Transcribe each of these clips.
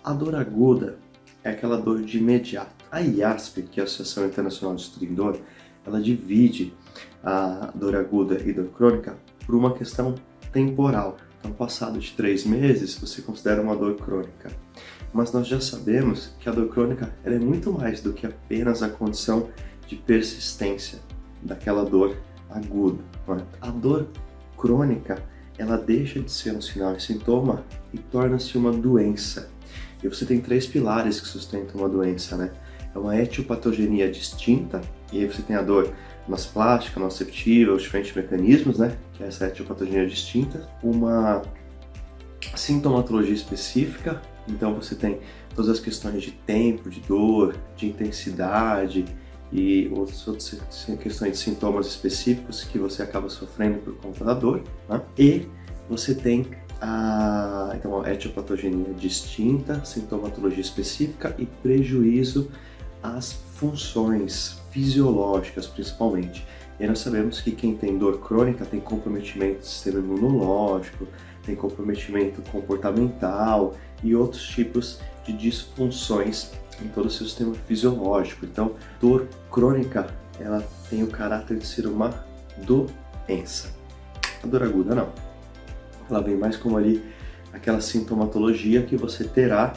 A dor aguda é aquela dor de imediato. A IASP, que é a Associação Internacional de Estudo em Dor, ela divide a dor aguda e dor crônica por uma questão temporal. Então, passado de 3 meses, você considera uma dor crônica. Mas nós já sabemos que a dor crônica ela é muito mais do que apenas a condição de persistência daquela dor aguda. A dor crônica, ela deixa de ser um sinal e sintoma e torna-se uma doença. E você tem 3 pilares que sustentam uma doença, né? É uma etiopatogenia distinta, e aí você tem a dor anaplástica, nociceptiva, os diferentes mecanismos, né? Que é essa etiopatogenia distinta. Uma sintomatologia específica, então você tem todas as questões de tempo, de dor, de intensidade e outras questões de sintomas específicos que você acaba sofrendo por conta da dor, né? E você tem a etiopatogenia distinta, sintomatologia específica e prejuízo às funções fisiológicas, principalmente. E aí nós sabemos que quem tem dor crônica tem comprometimento do sistema imunológico, tem comprometimento comportamental e outros tipos de disfunções em todo o seu sistema fisiológico. Então, dor crônica, ela tem o caráter de ser uma doença. A dor aguda não. Ela vem mais como ali aquela sintomatologia que você terá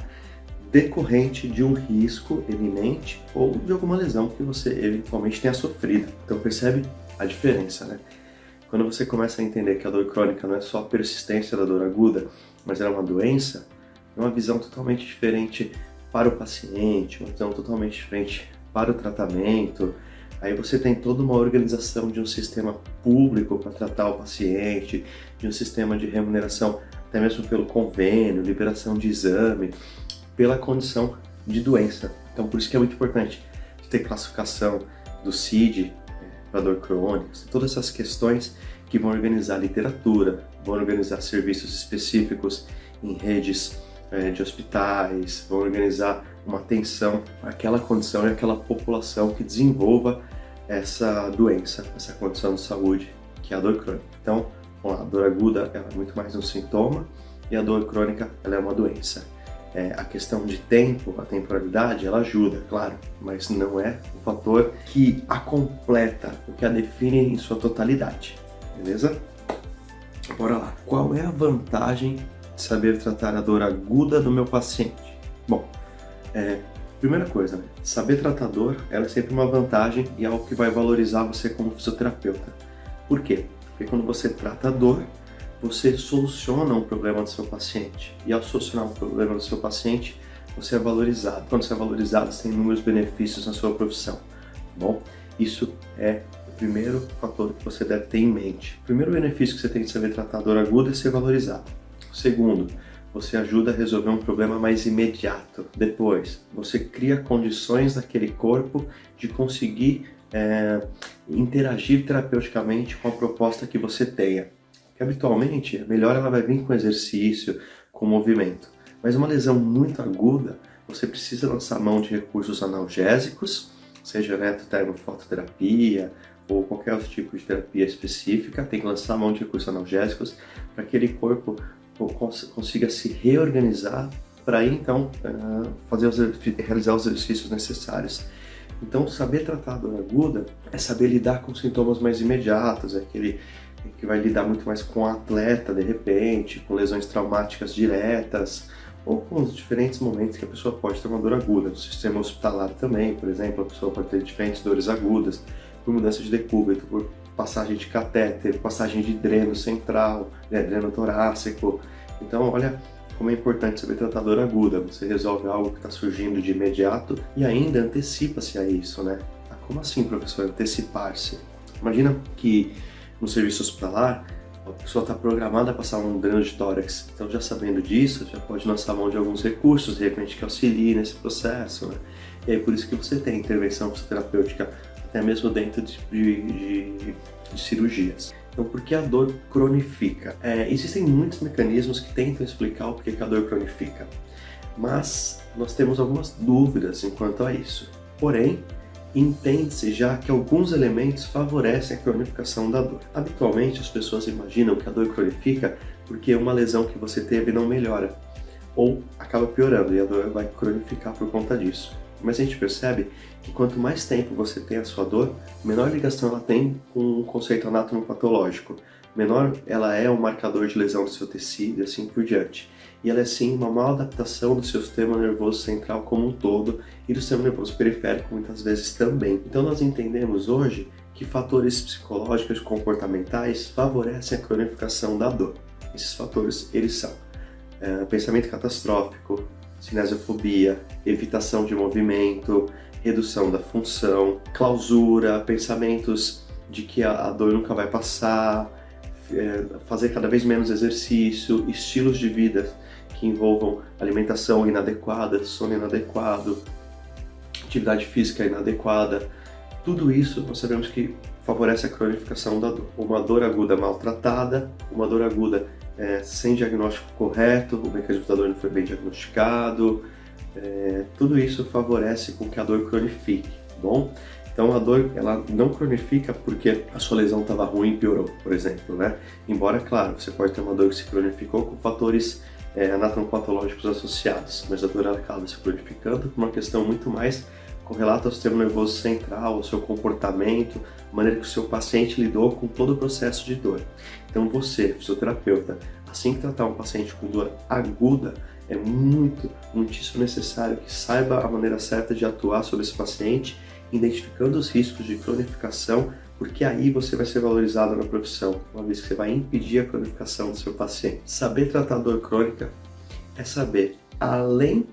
decorrente de um risco iminente ou de alguma lesão que você eventualmente tenha sofrido. Então percebe a diferença, né? Quando você começa a entender que a dor crônica não é só a persistência da dor aguda, mas ela é uma doença, é uma visão totalmente diferente para o paciente, uma visão totalmente diferente para o tratamento. Aí você tem toda uma organização de um sistema público para tratar o paciente, de um sistema de remuneração, até mesmo pelo convênio, liberação de exame, pela condição de doença. Então por isso que é muito importante ter classificação do CID para dor crônica, todas essas questões que vão organizar literatura, vão organizar serviços específicos em redes de hospitais, vão organizar uma atenção àquela condição e àquela população que desenvolva essa doença, essa condição de saúde, que é a dor crônica. Então, a dor aguda ela é muito mais um sintoma e a dor crônica ela é uma doença. A questão de tempo, a temporalidade, ela ajuda, claro, mas não é o fator que a completa, o que a define em sua totalidade, beleza? Bora lá. Qual é a vantagem de saber tratar a dor aguda do meu paciente? Bom, primeira coisa, né? Saber tratar a dor ela é sempre uma vantagem e é algo que vai valorizar você como fisioterapeuta. Por quê? Porque quando você trata a dor, você soluciona um problema do seu paciente. E ao solucionar um problema do seu paciente, você é valorizado. Quando você é valorizado, você tem inúmeros benefícios na sua profissão. Bom, isso é o primeiro fator que você deve ter em mente. O primeiro benefício que você tem de saber tratar a dor aguda é ser valorizado. O segundo, você ajuda a resolver um problema mais imediato. Depois, você cria condições daquele corpo de conseguir interagir terapeuticamente com a proposta que você tenha. Habitualmente, a melhora ela vai vir com exercício, com movimento. Mas uma lesão muito aguda, você precisa lançar mão de recursos analgésicos, seja eletrotermofototerapia ou qualquer outro tipo de terapia específica, tem que lançar mão de recursos analgésicos para que aquele corpo consiga se reorganizar para aí então realizar os exercícios necessários. Então, saber tratar a dor aguda é saber lidar com sintomas mais imediatos, aquele que vai lidar muito mais com o atleta, de repente, com lesões traumáticas diretas, ou com os diferentes momentos que a pessoa pode ter uma dor aguda. No sistema hospitalar também, por exemplo, a pessoa pode ter diferentes dores agudas, por mudança de decúbito, por passagem de catéter, passagem de dreno central, dreno torácico. Então, olha como é importante saber tratar a dor aguda. Você resolve algo que está surgindo de imediato e ainda antecipa-se a isso, né? Como assim, professor, antecipar-se? Imagina que no serviço hospitalar, a pessoa está programada a passar um dreno de tórax. Então, já sabendo disso, já pode lançar mão de alguns recursos, de repente, que auxiliem nesse processo, né? E aí, por isso que você tem intervenção fisioterapêutica, até mesmo dentro de cirurgias. Então, por que a dor cronifica? Existem muitos mecanismos que tentam explicar o porquê que a dor cronifica, mas nós temos algumas dúvidas quanto a isso. Porém, entende-se já que alguns elementos favorecem a cronificação da dor. Habitualmente as pessoas imaginam que a dor cronifica porque uma lesão que você teve não melhora. ou acaba piorando e a dor vai cronificar por conta disso. Mas a gente percebe que quanto mais tempo você tem a sua dor, menor ligação ela tem com o conceito anatomopatológico, menor ela é um marcador de lesão do seu tecido e assim por diante. E ela é sim uma mal adaptação do seu sistema nervoso central como um todo e do sistema nervoso periférico muitas vezes também. Então nós entendemos hoje que fatores psicológicos e comportamentais favorecem a cronificação da dor. Esses fatores, eles são pensamento catastrófico, cinesiofobia, evitação de movimento, redução da função, clausura, pensamentos de que a dor nunca vai passar, fazer cada vez menos exercício, estilos de vida que envolvam alimentação inadequada, sono inadequado, atividade física inadequada. Tudo isso nós sabemos que favorece a cronificação da dor. Uma dor aguda maltratada, uma dor aguda sem diagnóstico correto, o mecanismo da dor não foi bem diagnosticado, tudo isso favorece com que a dor cronifique, tá bom? Então a dor ela não cronifica porque a sua lesão estava ruim e piorou, por exemplo, né? Embora, claro, você pode ter uma dor que se cronificou com fatores anatomopatológicos associados, mas a dor ela acaba se cronificando por uma questão muito mais correlata ao sistema nervoso central, ao seu comportamento, a maneira que o seu paciente lidou com todo o processo de dor. Então você, fisioterapeuta, assim que tratar um paciente com dor aguda, é muitíssimo necessário que saiba a maneira certa de atuar sobre esse paciente, identificando os riscos de cronificação, porque aí você vai ser valorizado na profissão, uma vez que você vai impedir a cronificação do seu paciente. Saber tratar dor crônica é saber, além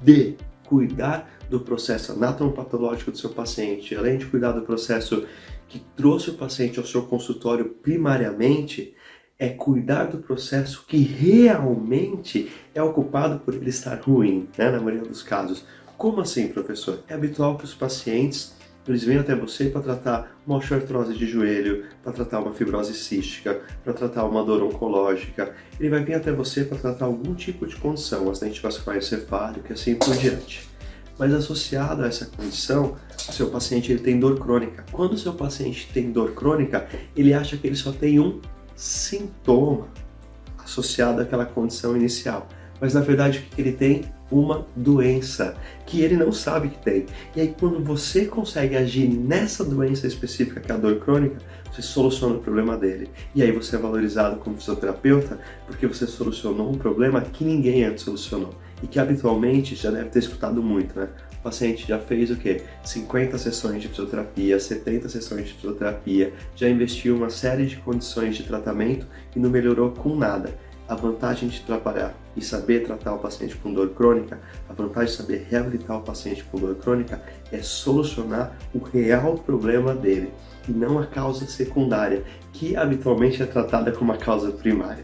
de cuidar do processo anatomopatológico do seu paciente, além de cuidar do processo que trouxe o paciente ao seu consultório primariamente, é cuidar do processo que realmente é ocupado por ele estar ruim, né, na maioria dos casos. Como assim, professor? É habitual que os pacientes eles venham até você para tratar uma osteoartrose de joelho, para tratar uma fibrose cística, para tratar uma dor oncológica. Ele vai vir até você para tratar algum tipo de condição, acidente vascular encefálico e assim por diante. Mas associado a essa condição, o seu paciente ele tem dor crônica. Quando o seu paciente tem dor crônica, ele acha que ele só tem um sintoma associado àquela condição inicial. Mas na verdade o que ele tem? Uma doença que ele não sabe que tem. E aí quando você consegue agir nessa doença específica que é a dor crônica, você soluciona o problema dele. E aí você é valorizado como fisioterapeuta porque você solucionou um problema que ninguém antes solucionou. E que habitualmente já deve ter escutado muito, né? O paciente já fez o quê? 50 sessões de fisioterapia, 70 sessões de fisioterapia, já investiu uma série de condições de tratamento e não melhorou com nada. A vantagem de trabalhar e saber tratar o paciente com dor crônica, a vantagem de saber reabilitar o paciente com dor crônica é solucionar o real problema dele e não a causa secundária, que habitualmente é tratada como a causa primária.